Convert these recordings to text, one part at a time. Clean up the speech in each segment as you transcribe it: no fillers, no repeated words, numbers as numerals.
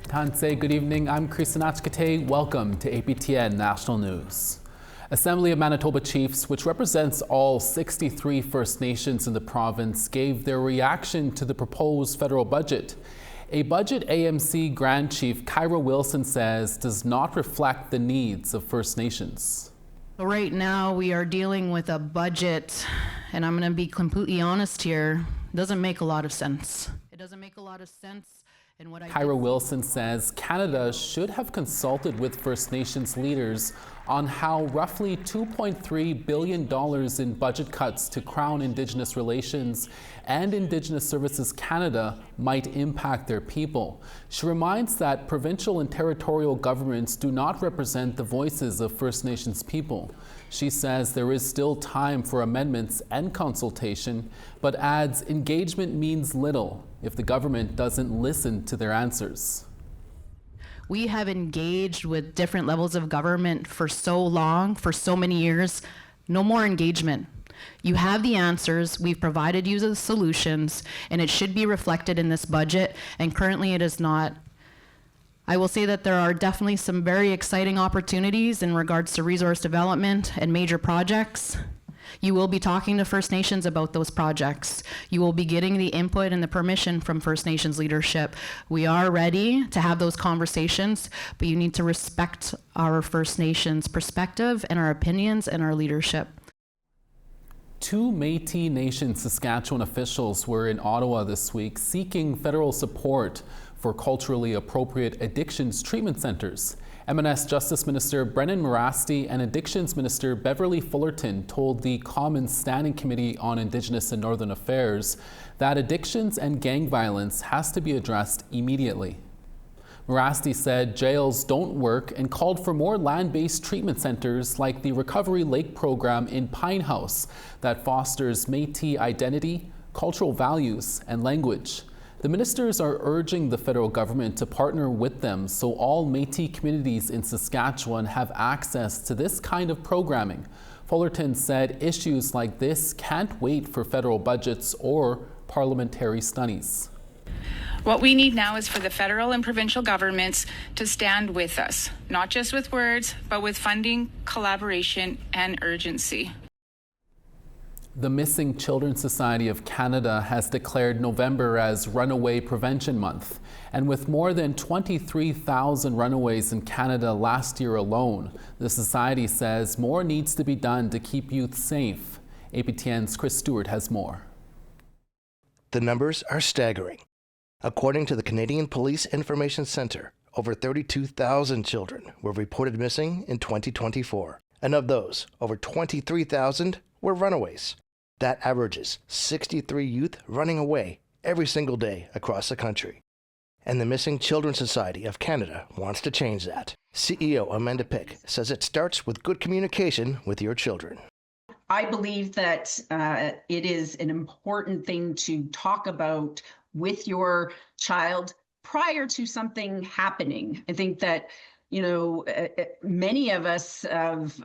Tansei, good evening. I'm Kristanach Kate. Welcome to APTN National News. Assembly of Manitoba Chiefs, which represents all 63 First Nations in the province, gave their reaction to the proposed federal budget. A budget AMC Grand Chief Kyra Wilson says does not reflect the needs of First Nations. Right now we are dealing with a budget, and I'm going to be completely honest here, doesn't make a lot of sense. It doesn't make a lot of sense. Kyra Wilson says Canada should have consulted with First Nations leaders on how roughly $2.3 billion in budget cuts to Crown Indigenous Relations and Indigenous Services Canada might impact their people. She reminds that provincial and territorial governments do not represent the voices of First Nations people. She says there is still time for amendments and consultation, but adds engagement means little if the government doesn't listen to their answers. We have engaged with different levels of government for so long, for so many years. No more engagement. You have the answers, we've provided you the solutions, and it should be reflected in this budget, and currently it is not. I will say that there are definitely some very exciting opportunities in regards to resource development and major projects. You will be talking to First Nations about those projects. You will be getting the input and the permission from First Nations leadership. We are ready to have those conversations, but you need to respect our First Nations perspective and our opinions and our leadership. Two Metis Nation-Saskatchewan officials were in Ottawa this week seeking federal support for culturally appropriate addictions treatment centers. M&S Justice Minister Brennan Morasti and Addictions Minister Beverly Fullerton told the Commons Standing Committee on Indigenous and Northern Affairs that addictions and gang violence has to be addressed immediately. Morasti said jails don't work and called for more land-based treatment centers like the Recovery Lake program in Pine House that fosters Métis identity, cultural values, and language. The ministers are urging the federal government to partner with them so all Métis communities in Saskatchewan have access to this kind of programming. Fullerton said issues like this can't wait for federal budgets or parliamentary studies. What we need now is for the federal and provincial governments to stand with us, not just with words, but with funding, collaboration, and urgency. The Missing Children Society of Canada has declared November as Runaway Prevention Month. And with more than 23,000 runaways in Canada last year alone, the Society says more needs to be done to keep youth safe. APTN's Chris Stewart has more. The numbers are staggering. According to the Canadian Police Information Centre, over 32,000 children were reported missing in 2024. And of those, over 23,000 were runaways. That averages 63 youth running away every single day across the country. And the Missing Children Society of Canada wants to change that. CEO Amanda Pick says it starts with good communication with your children. I believe that it is an important thing to talk about with your child prior to something happening. I think that many of us have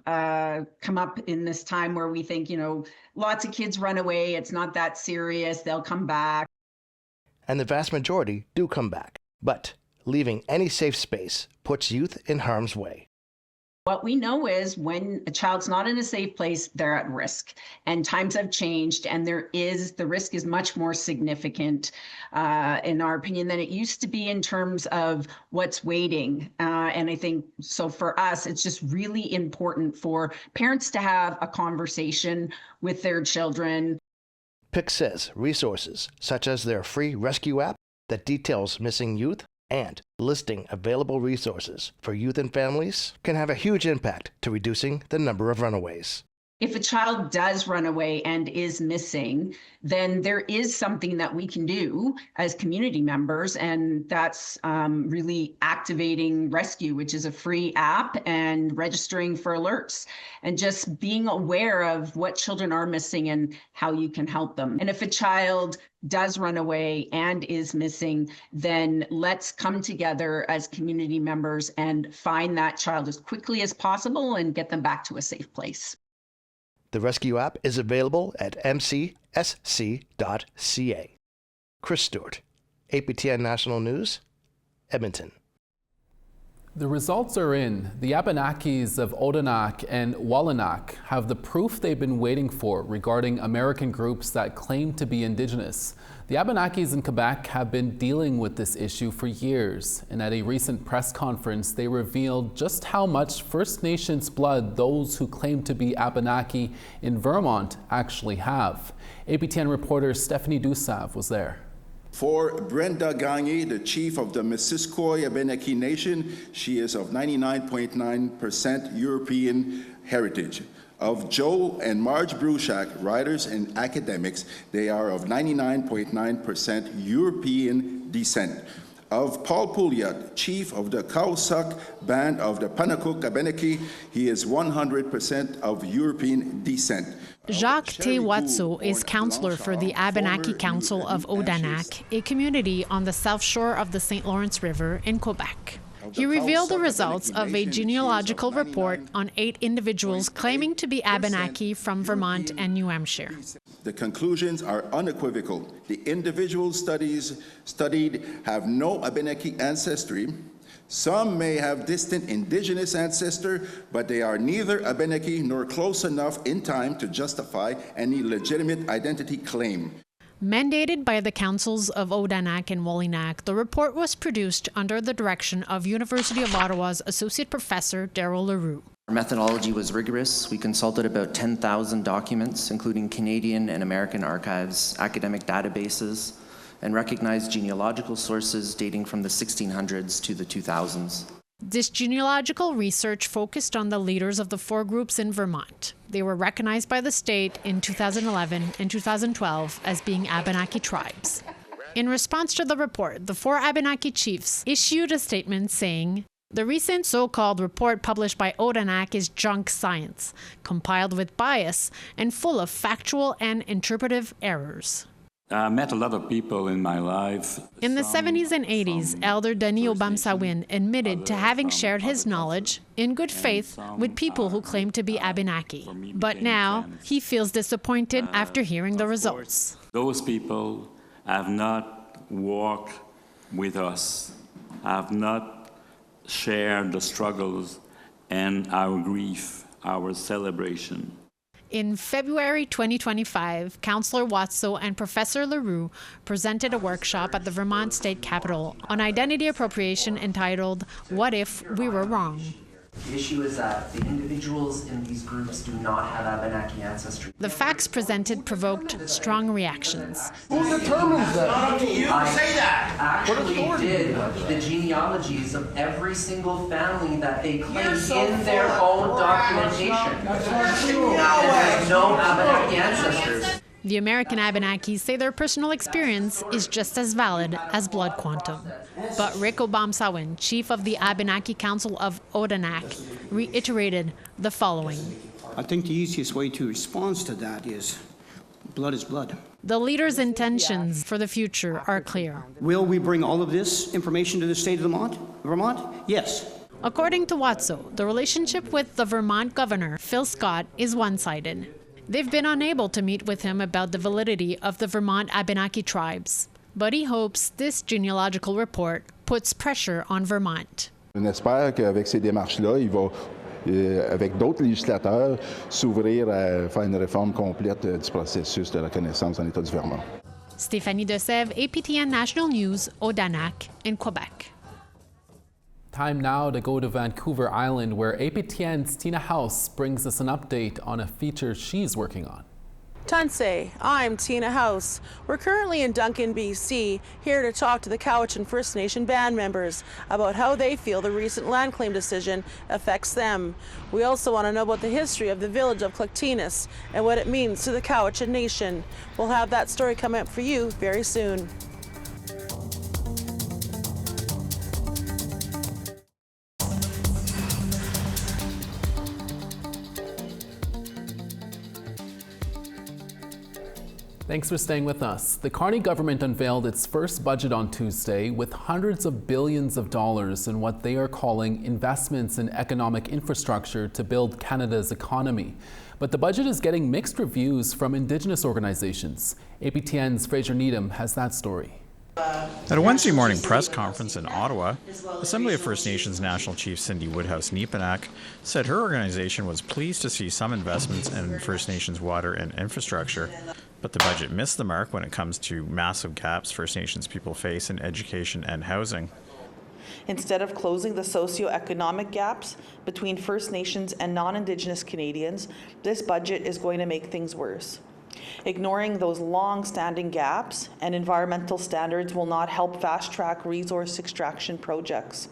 come up in this time where we think, lots of kids run away. It's not that serious. They'll come back. And the vast majority do come back. But leaving any safe space puts youth in harm's way. What we know is when a child's not in a safe place, they're at risk. And times have changed, and the risk is much more significant, in our opinion, than it used to be in terms of what's waiting. And I think, so for us, it's just really important for parents to have a conversation with their children. Pick says resources, such as their free rescue app that details missing youth, and listing available resources for youth and families can have a huge impact to reducing the number of runaways. If a child does run away and is missing, then there is something that we can do as community members, and that's really activating Rescue, which is a free app, and registering for alerts, and just being aware of what children are missing and how you can help them. And if a child does run away and is missing, then let's come together as community members and find that child as quickly as possible and get them back to a safe place. The Rescue app is available at mcsc.ca. Chris Stewart, APTN National News, Edmonton. The results are in. The Abenakis of Odanak and Wallanack have the proof they've been waiting for regarding American groups that claim to be Indigenous. The Abenakis in Quebec have been dealing with this issue for years, and at a recent press conference, they revealed just how much First Nations blood those who claim to be Abenaki in Vermont actually have. APTN reporter Stephanie Dusav was there. For Brenda Gagne, the chief of the Missisquoi Abenaki Nation, she is of 99.9% European heritage. Of Joe and Marge Bruchak, writers and academics, they are of 99.9% European descent. Of Paul Pouliot, chief of the Cowichan band of the Panacook Abenaki, he is 100% of European descent. Jacques Tewatso is counselor for the Abenaki Council of Odanak, a community on the south shore of the St. Lawrence River in Quebec. He revealed the results of a genealogical report on 8 individuals claiming to be Abenaki from Vermont and New Hampshire. The conclusions are unequivocal. The individuals studied have no Abenaki ancestry. Some may have distant Indigenous ancestor, but they are neither Abenaki nor close enough in time to justify any legitimate identity claim. Mandated by the councils of Odanak and Wallanack, the report was produced under the direction of University of Ottawa's Associate Professor Daryl Leroux. Our methodology was rigorous. We consulted about 10,000 documents, including Canadian and American archives, academic databases, and recognized genealogical sources dating from the 1600s to the 2000s. This genealogical research focused on the leaders of the 4 groups in Vermont. They were recognized by the state in 2011 and 2012 as being Abenaki tribes. In response to the report, the 4 Abenaki chiefs issued a statement saying, "The recent so-called report published by Odanak is junk science, compiled with bias and full of factual and interpretive errors." I met a lot of people in my life. In the 70s and 80s, Elder Denis Obamsawin admitted to having shared his knowledge, in good faith, with people who claim to be Abenaki. But now, he feels disappointed after hearing the results. Those people have not walked with us, have not shared the struggles and our grief, our celebration. In February 2025, Councillor Watso and Professor Leroux presented a workshop at the Vermont State Capitol on identity appropriation entitled, "What If We Were Wrong?" The issue is that the individuals in these groups do not have Abenaki ancestry. The facts presented provoked strong reactions. Who determines that? Not up to you to say that. Actually did the genealogies of every single family that they claim in their own documentation. There's no Abenaki ancestors. The American Abenakis say their personal experience is just as valid as blood quantum. But Rick Obamsawin, chief of the Abenaki Council of Odanak, reiterated the following. I think the easiest way to respond to that is blood is blood. The leaders' intentions for the future are clear. Will we bring all of this information to the state of Vermont? Yes. According to Watso, the relationship with the Vermont governor, Phil Scott, is one-sided. They've been unable to meet with him about the validity of the Vermont Abenaki tribes. But he hopes this genealogical report puts pressure on Vermont. On espère qu'avec ces démarches-là, il va, avec d'autres législateurs, s'ouvrir à faire une réforme complète du processus de reconnaissance en l'État du Vermont. Stéphanie Desève, APTN National News, Odanak, in Quebec. Time now to go to Vancouver Island, where APTN's Tina House brings us an update on a feature she's working on. Tansei, I'm Tina House. We're currently in Duncan, BC, here to talk to the Cowichan First Nation band members about how they feel the recent land claim decision affects them. We also want to know about the history of the village of Cluctinus and what it means to the Cowichan Nation. We'll have that story come up for you very soon. Thanks for staying with us. The Carney government unveiled its first budget on Tuesday with hundreds of billions of dollars in what they are calling investments in economic infrastructure to build Canada's economy. But the budget is getting mixed reviews from Indigenous organizations. APTN's Fraser Needham has that story. At a Wednesday morning press conference in Ottawa, Assembly of First Nations National Chief Cindy Woodhouse-Neepanak said her organization was pleased to see some investments in First Nations water and infrastructure, but the budget missed the mark when it comes to massive gaps First Nations people face in education and housing. Instead of closing the socioeconomic gaps between First Nations and non-Indigenous Canadians, this budget is going to make things worse. Ignoring those long-standing gaps and environmental standards will not help fast-track resource extraction projects.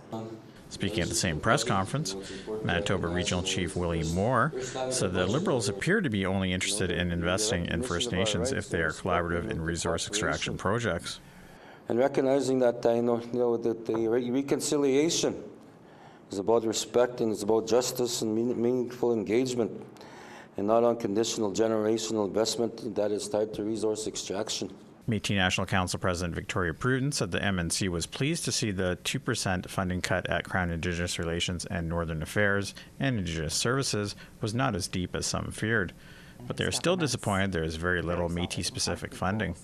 Speaking at the same press conference, Manitoba Regional Chief Willie Moore said the Liberals appear to be only interested in investing in First Nations if they are collaborative in resource extraction projects. And recognizing that that the reconciliation is about respect and it's about justice and meaningful engagement, and not unconditional generational investment that is tied to resource extraction. Métis National Council President Victoria Pruden said the MNC was pleased to see the 2% funding cut at Crown Indigenous Relations and Northern Affairs and Indigenous Services was not as deep as some feared. But they are still disappointed there is very little Métis-specific funding.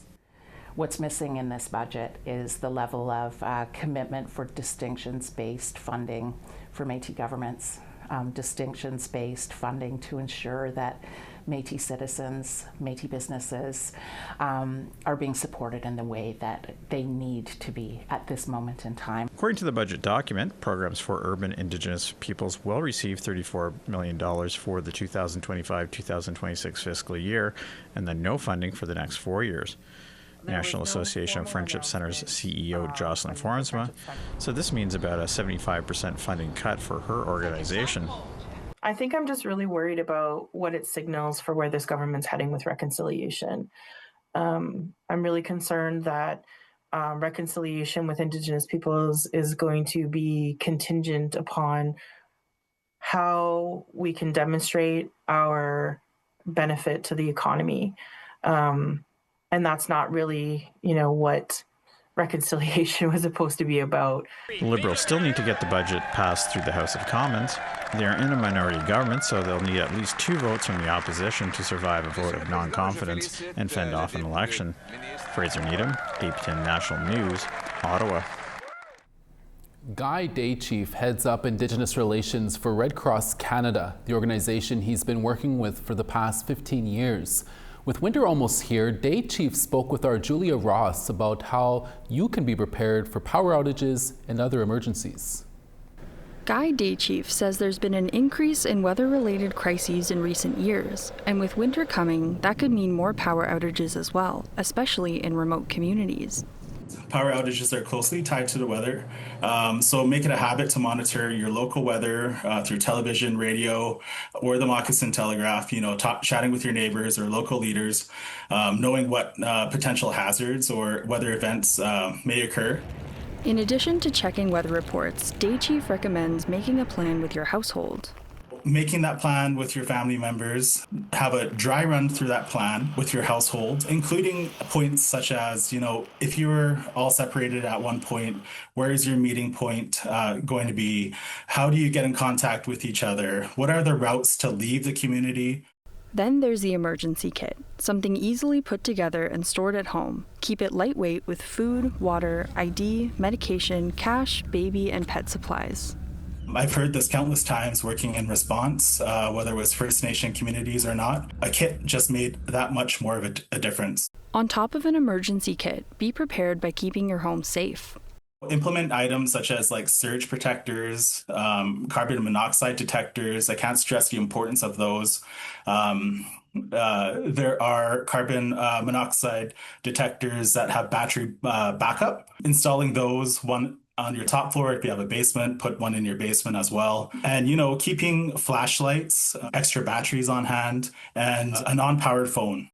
What's missing in this budget is the level of commitment for distinctions-based funding for Métis governments. Distinctions-based funding to ensure that Métis citizens, Métis businesses are being supported in the way that they need to be at this moment in time. According to the budget document, programs for urban Indigenous peoples will receive $34 million for the 2025-2026 fiscal year, and then no funding for the next 4 years. National Association of Friendship Centers CEO Jocelyn Forensma said this means about a 75% funding cut for her organization. I think I'm just really worried about what it signals for where this government's heading with reconciliation. I'm really concerned that reconciliation with Indigenous peoples is going to be contingent upon how we can demonstrate our benefit to the economy. And that's not really, what reconciliation was supposed to be about. The Liberals still need to get the budget passed through the House of Commons. They are in a minority government, so they'll need at least 2 votes from the opposition to survive a vote of non-confidence and fend off an election. Fraser Needham, APTN National News, Ottawa. Guy Daychief heads up Indigenous relations for Red Cross Canada, the organization he's been working with for the past 15 years. With winter almost here, Daychief spoke with our Julia Ross about how you can be prepared for power outages and other emergencies. Guy Daychief says there's been an increase in weather-related crises in recent years, and with winter coming, that could mean more power outages as well, especially in remote communities. Power outages are closely tied to the weather, so make it a habit to monitor your local weather through television, radio, or the Moccasin Telegraph, chatting with your neighbors or local leaders, knowing what potential hazards or weather events may occur. In addition to checking weather reports, Daychief recommends making a plan with your household. Making that plan with your family members, have a dry run through that plan with your household, including points such as, if you're all separated at one point, where is your meeting point going to be? How do you get in contact with each other? What are the routes to leave the community? Then there's the emergency kit, something easily put together and stored at home. Keep it lightweight with food, water, ID, medication, cash, baby, and pet supplies. I've heard this countless times working in response, whether it was First Nation communities or not. A kit just made that much more of a difference. On top of an emergency kit, be prepared by keeping your home safe. Implement items such as surge protectors, carbon monoxide detectors. I can't stress the importance of those. There are carbon monoxide detectors that have battery backup. Installing those, one on your top floor. If you have a basement, put one in your basement as well. And, keeping flashlights, extra batteries on hand, and a non-powered phone.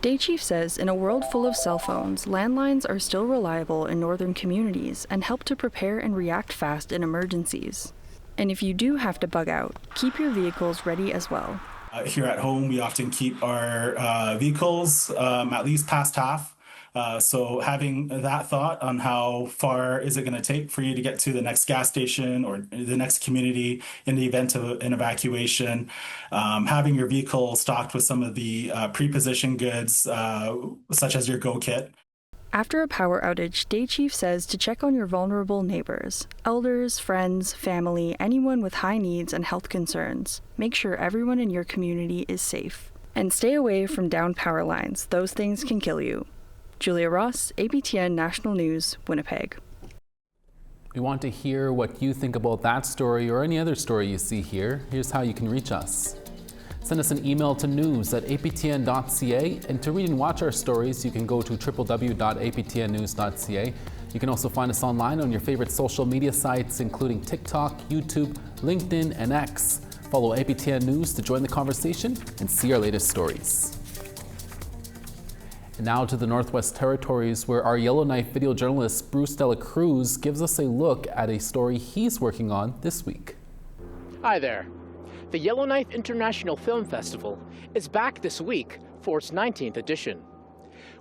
Daychief says in a world full of cell phones, landlines are still reliable in northern communities and help to prepare and react fast in emergencies. And if you do have to bug out, keep your vehicles ready as well. Here at home, we often keep our vehicles at least past half. So having that thought on how far is it going to take for you to get to the next gas station or the next community in the event of an evacuation, having your vehicle stocked with some of the pre-positioned goods, such as your Go Kit. After a power outage, Day Chief says to check on your vulnerable neighbors, elders, friends, family, anyone with high needs and health concerns. Make sure everyone in your community is safe. And stay away from downed power lines. Those things can kill you. Julia Ross, APTN National News, Winnipeg. We want to hear what you think about that story or any other story you see here. Here's how you can reach us. Send us an email to news@aptn.ca, and to read and watch our stories, you can go to www.aptnnews.ca. You can also find us online on your favorite social media sites, including TikTok, YouTube, LinkedIn, and X. Follow APTN News to join the conversation and see our latest stories. And now to the Northwest Territories, where our Yellowknife video journalist Bruce Dela Cruz gives us a look at a story he's working on this week. Hi there. The Yellowknife International Film Festival is back this week for its 19th edition.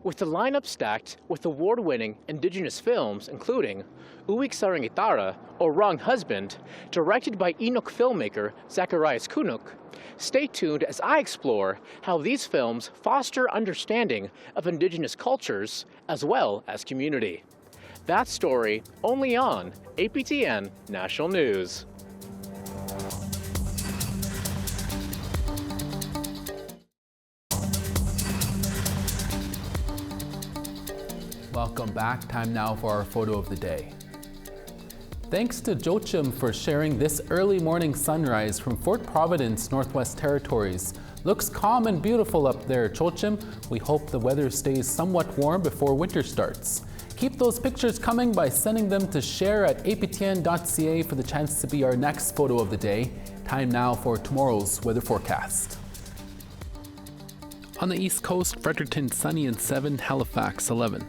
With the lineup stacked with award-winning Indigenous films, including Uwik Sarangitara, or Wrong Husband, directed by Inuk filmmaker Zacharias Kunuk. Stay tuned as I explore how these films foster understanding of Indigenous cultures as well as community. That story only on APTN National News. Welcome back. Time now for our photo of the day. Thanks to Joachim for sharing this early morning sunrise from Fort Providence, Northwest Territories. Looks calm and beautiful up there, Joachim. We hope the weather stays somewhat warm before winter starts. Keep those pictures coming by sending them to share@aptn.ca for the chance to be our next photo of the day. Time now for tomorrow's weather forecast. On the East Coast, Fredericton sunny and 7, Halifax 11.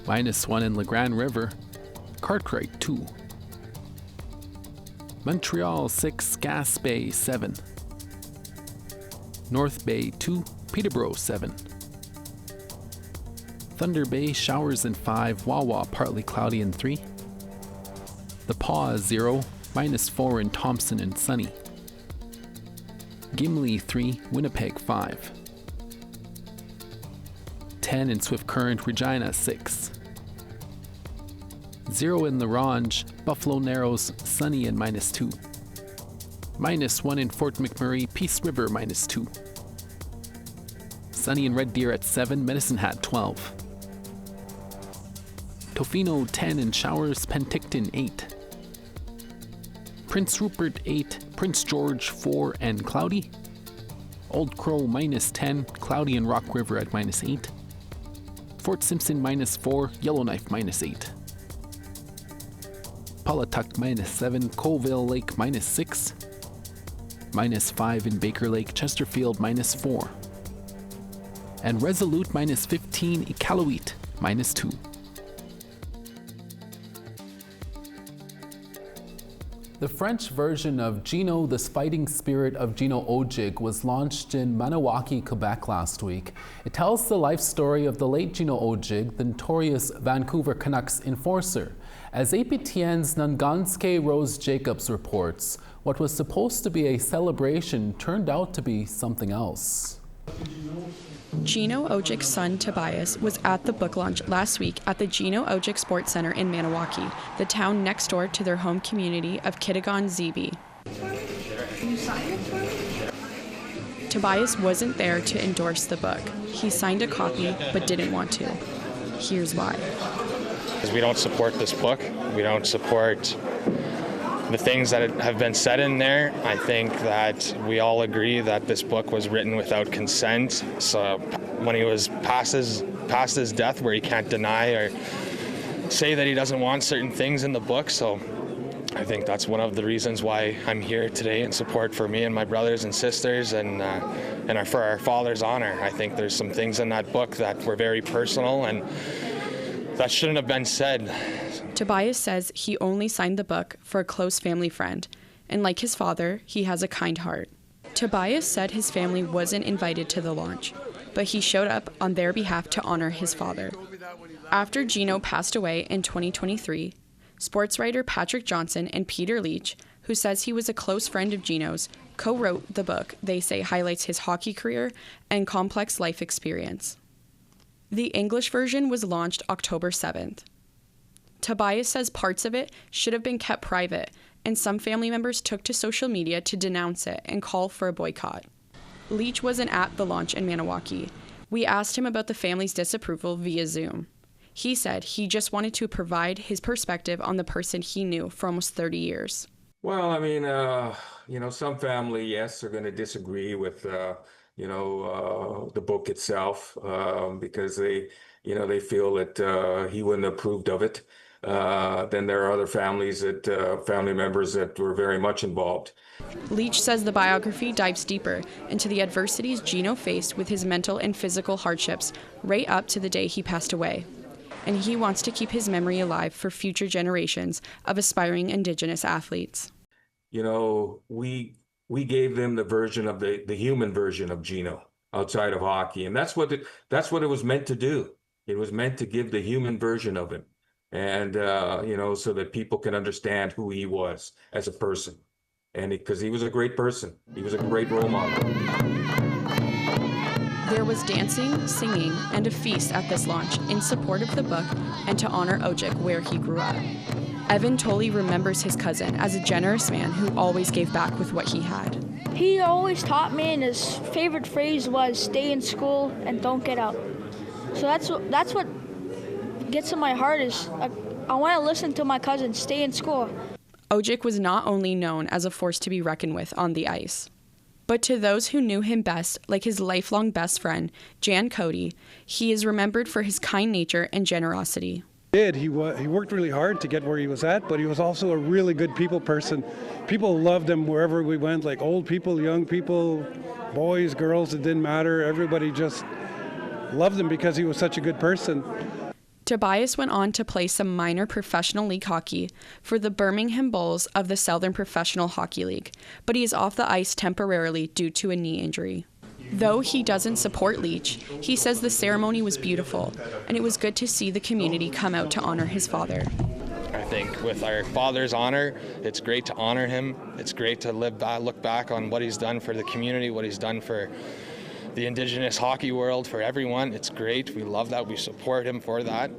-1 in La Grande River, Cartwright 2. Montreal 6, Gaspé 7. North Bay 2, Peterborough 7. Thunder Bay showers and 5, Wawa partly cloudy and 3. The Paw 0, -4 in Thompson and sunny. Gimli 3, Winnipeg 5. 10 in Swift Current, Regina 6. 0 in La Ronge, Buffalo Narrows, sunny and -2. -1 in Fort McMurray, Peace River -2. Sunny in Red Deer at 7, Medicine Hat 12. Tofino 10 in showers, Penticton 8. Prince Rupert 8, Prince George 4 and cloudy. Old Crow -10, cloudy in Rock River at -8. Fort Simpson -4, Yellowknife -8. Pawlatuck -7, Colville Lake -6. -5 in Baker Lake, Chesterfield -4. And Resolute -15, Iqaluit -2. The French version of Gino, the Fighting Spirit of Gino Ojig, was launched in Maniwaki, Quebec last week. It tells the life story of the late Gino Ojig, the notorious Vancouver Canucks enforcer. As APTN's Nanganske Rose Jacobs reports, what was supposed to be a celebration turned out to be something else. Gino Ojig's son Tobias was at the book launch last week at the Gino Ojig Sports Center in Maniwaki, the town next door to their home community of Kitigan-Zibi. Tobias wasn't there to endorse the book. He signed a copy but didn't want to. Here's why. We don't support this book. We don't support the things that have been said in there. I think that we all agree that this book was written without consent. So when he was past his death, where he can't deny or say that he doesn't want certain things in the book. So I think that's one of the reasons why I'm here today in support for me and my brothers and sisters and for our father's honor. I think there's some things in that book that were very personal and that shouldn't have been said. Tobias says he only signed the book for a close family friend, and like his father, he has a kind heart. Tobias said his family wasn't invited to the launch, but he showed up on their behalf to honor his father. After Gino passed away in 2023, sports writer Patrick Johnson and Peter Leach, who says he was a close friend of Gino's, co-wrote the book they say highlights his hockey career and complex life experience. The English version was launched October 7th. Tobias says parts of it should have been kept private, and some family members took to social media to denounce it and call for a boycott. Leach wasn't at the launch in Maniwaki. We asked him about the family's disapproval via Zoom. He said he just wanted to provide his perspective on the person he knew for almost 30 years. Well, I mean, some family, yes, are going to disagree with, the book itself because they feel that he wouldn't have approved of it. Then there are other families family members that were very much involved. Leach says the biography dives deeper into the adversities Gino faced with his mental and physical hardships right up to the day he passed away. And he wants to keep his memory alive for future generations of aspiring Indigenous athletes. We gave them the version of the human version of Gino outside of hockey, and that's what it was meant to do. It was meant to give the human version of him, and so that people can understand who he was as a person, and because he was a great person, he was a great role model. There was dancing, singing, and a feast at this launch in support of the book and to honor Ojik where he grew up. Evan Tolley remembers his cousin as a generous man who always gave back with what he had. He always taught me, and his favorite phrase was, "Stay in school and don't get out." So that's what gets in my heart is I want to listen to my cousin, stay in school. Ojik was not only known as a force to be reckoned with on the ice, but to those who knew him best, like his lifelong best friend, Jan Cody, he is remembered for his kind nature and generosity. He worked really hard to get where he was at, but he was also a really good people person. People loved him wherever we went, like old people, young people, boys, girls, it didn't matter. Everybody just loved him because he was such a good person. Tobias went on to play some minor professional league hockey for the Birmingham Bulls of the Southern Professional Hockey League, but he is off the ice temporarily due to a knee injury. Though he doesn't support Leach, he says the ceremony was beautiful, and it was good to see the community come out to honor his father. I think with our father's honor, it's great to honor him. It's great to look back on what he's done for the community, what he's done for the Indigenous hockey world, for everyone. It's great. We love that. We support him for that.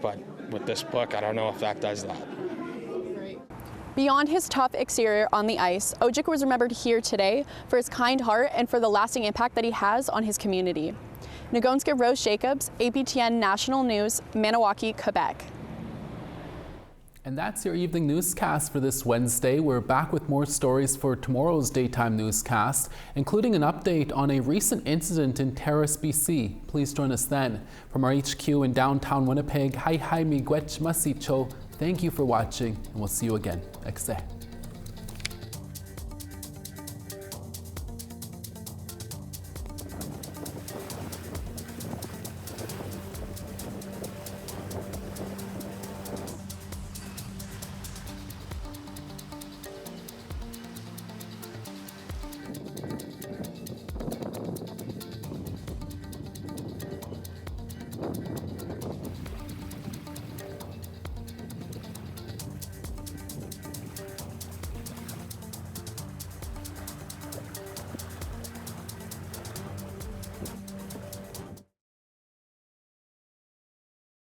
But with this book, I don't know if that does that. Beyond his tough exterior on the ice, Ojik was remembered here today for his kind heart and for the lasting impact that he has on his community. Nagonska Rose Jacobs, APTN National News, Maniwaki, Quebec. And that's your evening newscast for this Wednesday. We're back with more stories for tomorrow's daytime newscast, including an update on a recent incident in Terrace, BC. Please join us then. From our HQ in downtown Winnipeg, hi miigwech masicho. Thank you for watching, and we'll see you again next day.